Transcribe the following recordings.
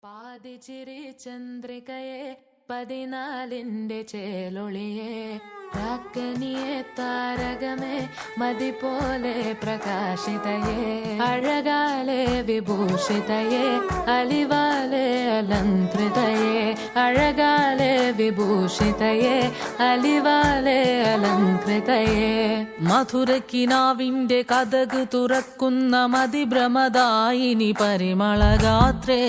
പാതിച്ചിരി ചന്ദ്രികയെ 14ന്റെ ചേലൊളിയെ രാക്കനിയെ താരകമേ മതി പോലെ പ്രകാശിതയെ അഴകാലെ വിഭൂഷിതയെ അലിവാലെ അലങ്കൃതയെ അഴകാലെ വിഭൂഷിതയെ അലിവാലെ അലങ്കൃതയെ മധുരക്കിനാവിന്റെ കഥക് തുറക്കുന്ന മതിഭ്രമദായിനി പരിമളഗാത്രേ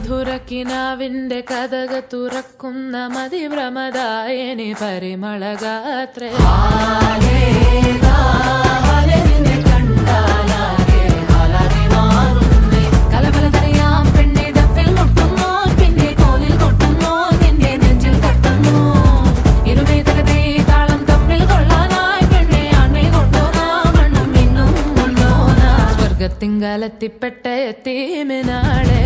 മധുരക്കിനാവിന്റെ കഥക് തുറക്കുന്ന മതിഭ്രമദായിനി പരിമളഗാത്രേ കലബലതറിയാം പെണ്ണെ ദഫിൽ മുട്ടുന്നു പിന്നെ കോലിൽ കൊട്ടുന്നു നിന്റെ നെഞ്ചിൽ തട്ടുന്നു ഇരുമേതകത്തെ താളം തമ്മിൽ കൊള്ളാനായി പെണ്ണെ ആൺമേൽ കൊണ്ടോനാ മണ്ണും മിന്നും കൊണ്ടോനാ സ്വർഗത്തിങ്കലെത്തിപ്പെട്ട എത്തീമിനാളെ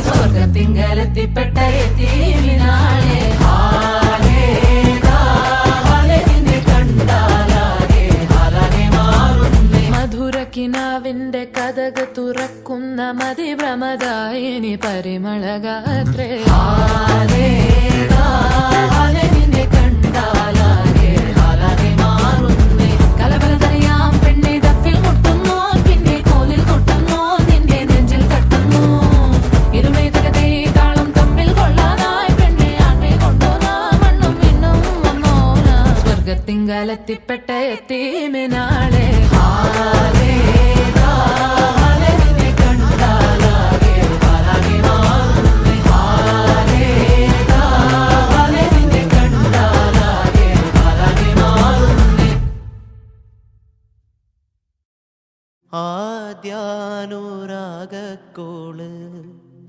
സ്വർഗത്തിങ്കലെത്തിപ്പെട്ട എത്തീമിനാളെ മധുരക്കിനാവിന്റെ കഥക് തുറക്കുന്ന മതിഭ്രമദായിനി പരിമളഗാത്രേ കലബലതറിയാം പെണ്ണെ ദഫിൽ മുട്ടുന്നു പിന്നെ കോലിൽ കൊട്ടുന്നു നിന്റെ നെഞ്ചിൽ തട്ടുന്നു ഇരുമേതകത്തെ താളം തമ്മിൽ കൊള്ളാനായി പെണ്ണെ ആൺമേൽ കൊണ്ടോനാ മണ്ണും മിന്നും വന്നോനാ സ്വർഗത്തിങ്കലെത്തിപ്പെട്ട എത്തീമിനാളെ ആദ്യാനുരാഗക്കോള്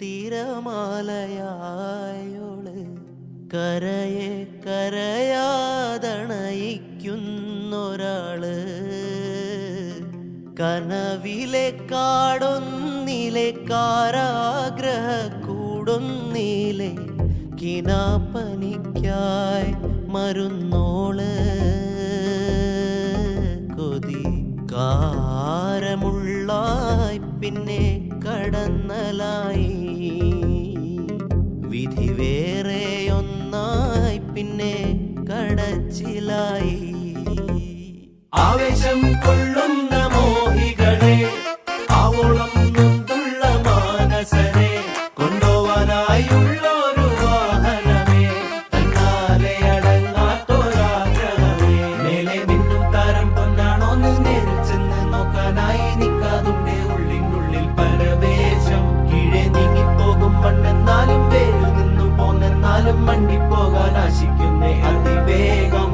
തിരമാലയായോള് കരയെ കരയാതണയിക്കുന്നൊരാള് കനവിലെ കാടൊന്നിലെ കാരാഗ്രഹ കൂടൊന്നിലെ കിനാപ്പനിക്കായി മരുന്നോള് കൊതി കാരമുള്ളായി പിന്നെ കടന്നലായി വിധി വേറെയൊന്നായി പിന്നെ കടച്ചിലായി ആവേശം കൊള്ളുന്ന മോഹികളെ ആവോളം നൊന്തുള്ള മാനസരെ കൊണ്ടുപോവാനായുള്ളൊരു വാഹനമേ തന്നാലെ അടങ്ങാത്തൊരാഗ്രഹമേ മേലെ മിന്നും താരം പൊന്നാണോ നേരിൽ ചെന്ന് നോക്കാനായി നിൽക്കാതുണ്ട് ഉള്ളിനുള്ളിൽ പരവേശം കീഴെ നീങ്ങിപ്പോകും മണ്ണെന്നാലും വേരിൽ നിന്നു പോന്നെന്നാലും മണ്ടിപ്പോകാൻ ആശിക്കുന്നേ അതിവേഗം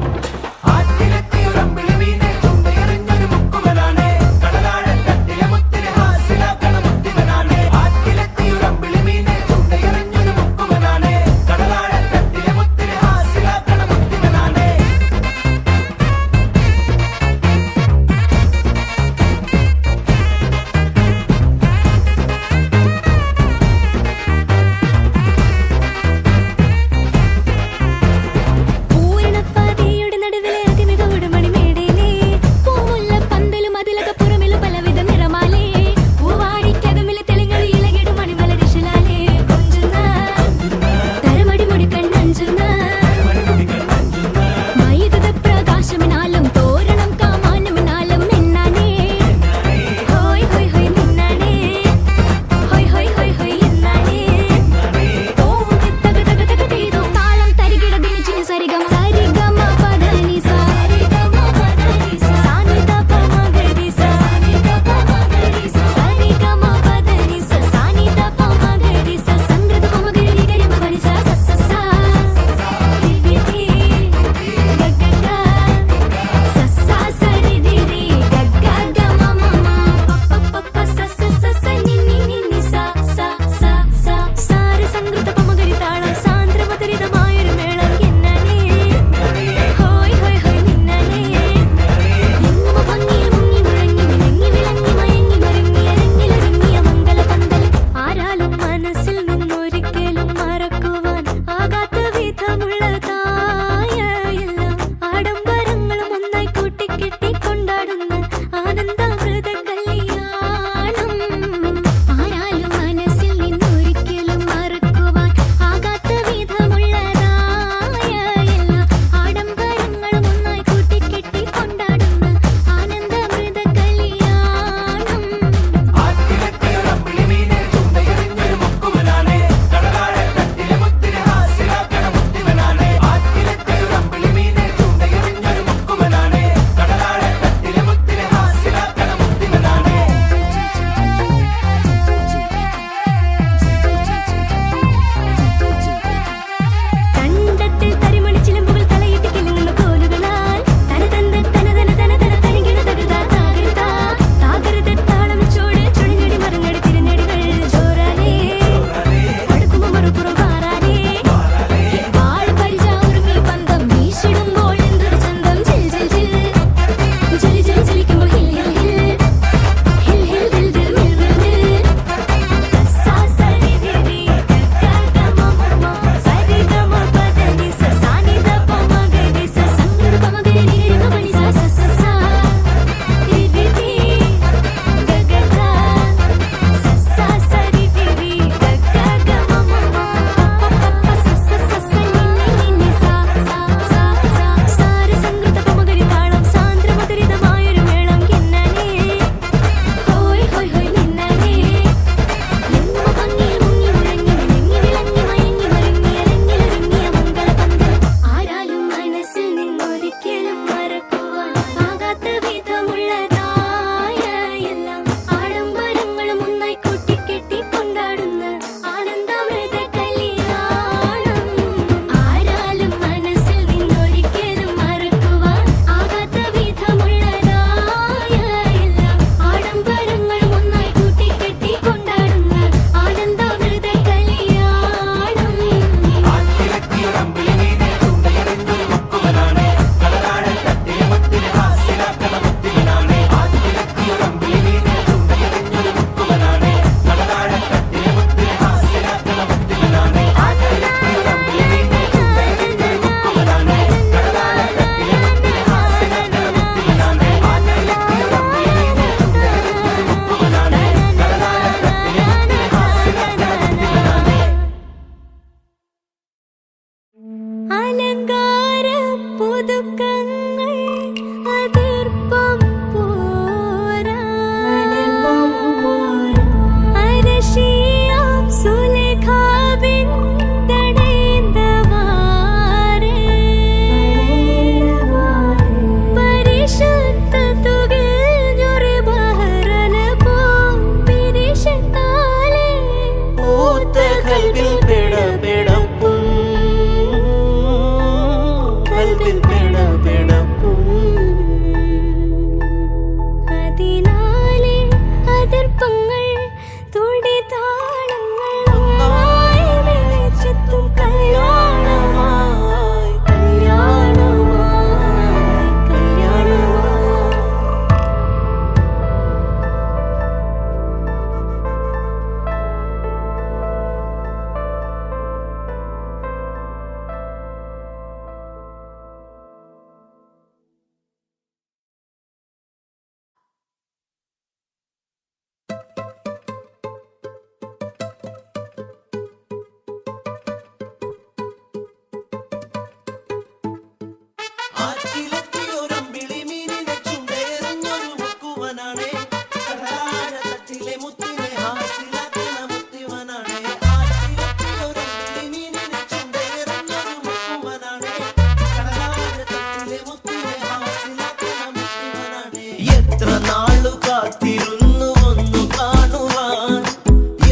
നാളു കാത്തിരുന്നു ഒന്നു കാണുവാൻ,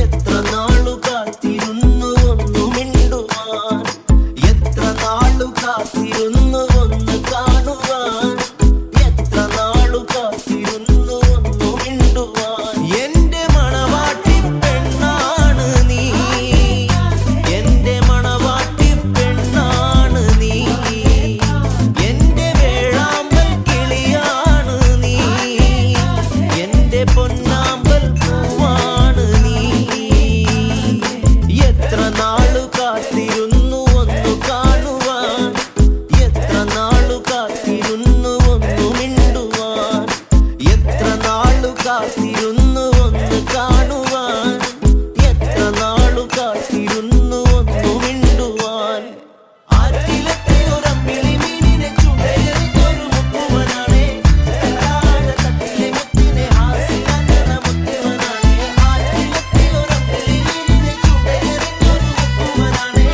എത്ര നാളു കാത്തിരുന്നു ഒന്നു മിണ്ടുവാൻ, എത്ര നാളു കാത്തിരുന്നു ഒന്ന് കാണുവാൻ, എത്ര നാളു കാത്തിരുന്നു ഒന്നു മിണ്ടുവാൻ. എന്റെ മണവാട്ടി പെണ്ണാണ് നീ, എന്റെ മണവാട്ടി പെണ്ണാണ് നീ, എന്റെ വേഴാമ്പൽ കിളിയാണ് നീ, എന്റെ പൊന്നാമ്പൽ പൂവാണ് നീ. എത്ര നാളു കാത്തിരുന്നു ഒന്നു കാണുവാൻ, എത്ര നാളു കാത്തിരുന്നു ഒന്നു മിണ്ടുവാൻ, എത്ര നാളു കാത്തിരുന്നു ഒന്ന് കാണുവാൻ, എത്ര നാളു കാത്തിരുന്നു ഒന്നു മിണ്ടുവാൻ. ആറ്റിലത്തെ ഒരമ്പിളി മീനിനെ ചുടയെറിഞ്ഞൊരു മുക്കുവനാണേ, തട്ടിലെ മുത്തിനെ ഹാസ്യനന്ദന മുത്തുവനാണേ. ആറ്റിലത്തെ ഒരമ്പിളി മീനിനെ ചുടയെറിഞ്ഞൊരു മുക്കുവനാണേ.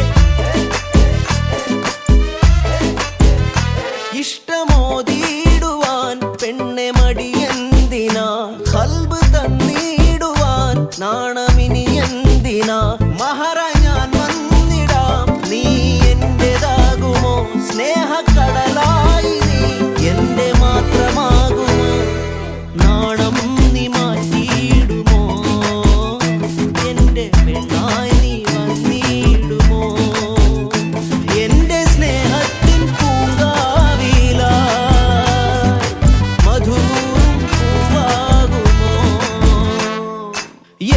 ഇഷ്ടമോതിടുവാൻ പെണ്ണെ മടിയെന്തിനാ, ഖൽബ് തന്നിടുവാൻ നാണമിനി എന്തിനാ. മഹറ ഞാൻ വന്നിടാം, നീ എന്റേതാകുമോ, സ്നേഹക്കടലായി നീ എന്റെ മാത്രമാകുമോ. നാണം നീ മാറ്റിയിടുമോ, എന്റെ പെണ്ണായി നീ വന്നിടുമോ. എന്റെ സ്നേഹത്തിൻ പൂങ്കാവിലായി മധുവും പൂവാകുമോ.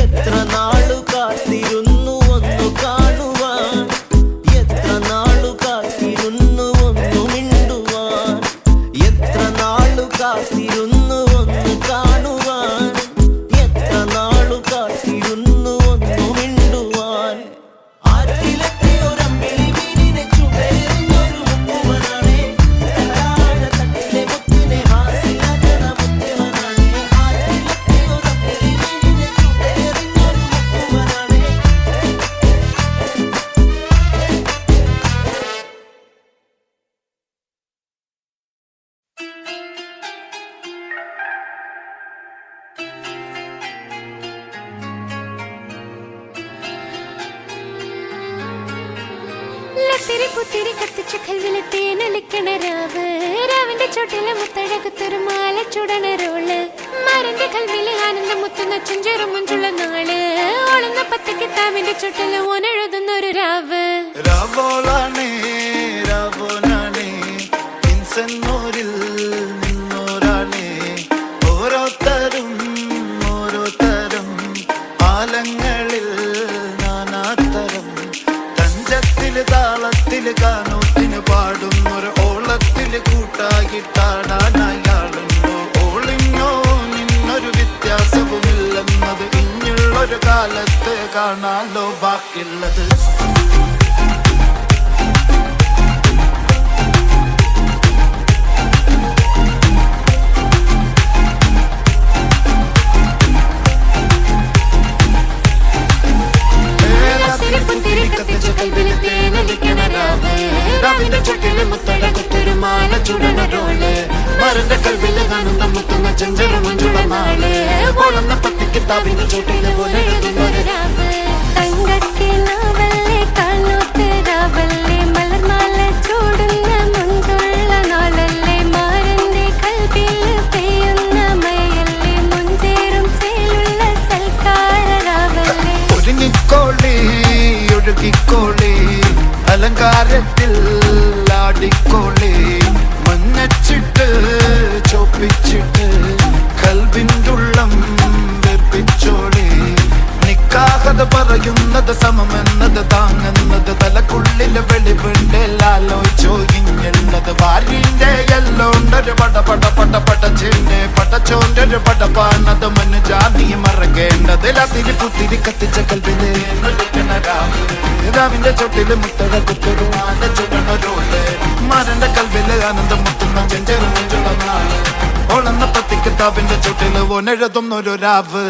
എത്ര നാളു കാത്തിരുന്നു ഒന്നു കാണുവാൻ, എത്ര നാളു കാത്തിരുന്നു ഒന്നു മിണ്ടുവാൻ, എത്ര നാളു കാത്തിരുന്നു ഒന്ന് കാണുവാൻ, എത്ര നാളു കാത്തിരുന്നു ഒന്നു മിണ്ടുവാൻ. ആറ്റിലത്തെ ഒരമ്പിളി മീനിനെ ചുടയെറിഞ്ഞൊരു മുക്കുവനാണേ, തട്ടിലെ മുത്തിനെ ഹാസ്യനന്ദന മുത്തുവനാണേ. ആറ്റിലത്തെ ഒരമ്പിളി മീനിനെ ചുടയെറിഞ്ഞൊരു മുക്കുവനാണേ. ലത്തിരി പുത്തിരി കത്തിച്ച കൽവിലെ തേനൊലിക്കണ രാവ്, രാവിന്റെ ചോട്ടിലെ മുത്തഴകത്തൊരു മാല ചുടണ റോള്, മരന്റെ കൽവിലെ ആനന്ദം മുത്തുന്ന ചെഞ്ചെറും മുഞ്ചുള്ള നാള്, ഓളുന്ന പത്തക്ക് താവിന്റെ ചോട്ടില് ഓനെഴുതുന്നൊരു രാവ്. രാവോളാണേ രാവോനാണേ ഇൻസന്നൂരിൽ നിന്നോരാണേ, ഓരോരുത്തരും ഓരോരുത്തരും ആലങ്ങളിൽ നാനാത്തരം, തഞ്ചത്തില് താളത്തില് കാനോത്തിന് പാടുന്നൊരു ഓളത്തില് കൂട്ടാകിട്ടാടാനയാളുണ്ടോ. ഓളിങ്ങോ നിന്നൊരു വ്യത്യാസവുമില്ലെന്നത് ഇനിയുള്ളൊരു കാലത്ത് കാണാലോ ബാക്കിയുള്ളത്. ലത്തിരി പുത്തിരി കത്തിച്ച കൽവിലെ തേനൊലിക്കണ രാവ്, രാവിന്റെ ചോട്ടിലെ മുത്തഴകത്തൊരു മാല ചുടണ റോള്, മരന്റെ കൽവിലെ ആനന്ദം മുത്തുന്ന ചെഞ്ചെറും മുഞ്ചുള്ള നാള്, ഓളുന്ന പത്തിക്ക് താവിന്റെ ചോട്ടില് ഓനെഴുതുന്നൊരു രാവ്. തങ്കക്കിനാവല്ലേ കാണോത്ത് രാവല്ലേ, മലർമാല ചൂടുന്ന മുഞ്ചുള്ള നാളല്ലേ, മാരന്റെ കൽവിൽ പെയ്യുന്ന മഴയല്ലേ, മുഞ്ചേറും ചേലുള്ള സൽക്കാര രാവല്ലേ. ഒരുങ്ങിക്കോളി ഒഴുകിക്കോളി അലങ്കാരത്തിൽ ആടിക്കോളി, മഞ്ഞച്ചിട്ട് ചോപ്പിച്ചിട്ട് കൽവിൻ്റെ ഉള്ളം വെപ്പിച്ചോളി. നിക്കാഹത പറയുന്നത് സമമെന്നത് താങ്ങുന്നത്, തലക്കുള്ളില് വെളിവുണ്ടല്ലോ ചോയിഞ്ഞുള്ളത്, ഭാര്യന്റെ എല്ലോണ്ടൊരു പടച്ചിന്റെ പടച്ചോന്റെ ഒരു പടപ്പാണത് മനുജാതി മറക്കേണ്ടത്. ലത്തിരി പുത്തിരി കത്തിച്ച കൽവിലെ രാവിന്റെ ചോട്ടില് മുത്തഴകത്തൊരു മാല ചുടണ റോള്, മരന്റെ കൽവില് ആനന്ദം മുത്തുന്ന ചെഞ്ചെറും നാള്, ഓളെന്ന പത്തിക്ക് താവിന്റെ ചോട്ടില് ഓനെഴുതുന്നൊരു രാവ്.